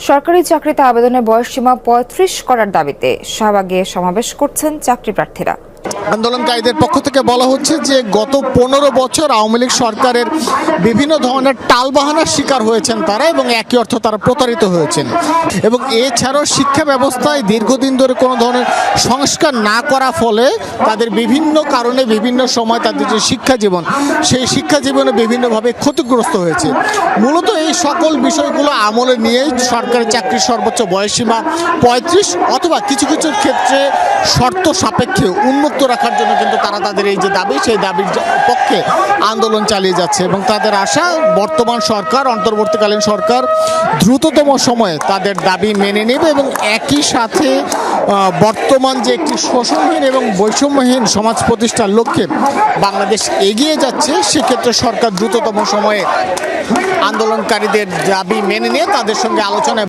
সরকারি চাকরিতে আবেদনের বয়সসীমা ৩৫ করার দাবিতে শাহবাগে সমাবেশ করছেন চাকরি প্রার্থীরা। আন্দোলনকারীদের পক্ষ থেকে বলা হচ্ছে যে গত ১৫ বছর আওয়ামী লীগ সরকারের বিভিন্ন ধরনের টালবাহানার শিকার হয়েছেন তারা, এবং একই অর্থ তারা প্রতারিত হয়েছেন। এবং এছাড়াও শিক্ষা ব্যবস্থায় দীর্ঘদিন ধরে কোনো ধরনের সংস্কার না করার ফলে তাদের বিভিন্ন কারণে বিভিন্ন সময় তাদের যে শিক্ষা জীবন, সেই শিক্ষা জীবনে বিভিন্নভাবে ক্ষতিগ্রস্ত হয়েছে। মূলত এই সকল বিষয়গুলো আমলে নিয়েই সরকারি চাকরির সর্বোচ্চ বয়সসীমা ৩৫ অথবা কিছু কিছু ক্ষেত্রে শর্ত সাপেক্ষে উন্মুক্ত রাখার জন্য কিন্তু তারা তাদের এই যে দাবি, সেই দাবির পক্ষে আন্দোলন চালিয়ে যাচ্ছে। এবং তাদের আশা বর্তমান সরকার, অন্তর্বর্তীকালীন সরকার দ্রুততম সময়ে তাদের দাবি মেনে নেবে এবং একই সাথে বর্তমান যে একটি শোষণহীন এবং বৈষম্যহীন সমাজ প্রতিষ্ঠার লক্ষ্যে বাংলাদেশ এগিয়ে যাচ্ছে, সেক্ষেত্রে সরকার দ্রুততম সময়ে আন্দোলনকারীদের দাবি মেনে নিয়ে তাদের সঙ্গে আলোচনায়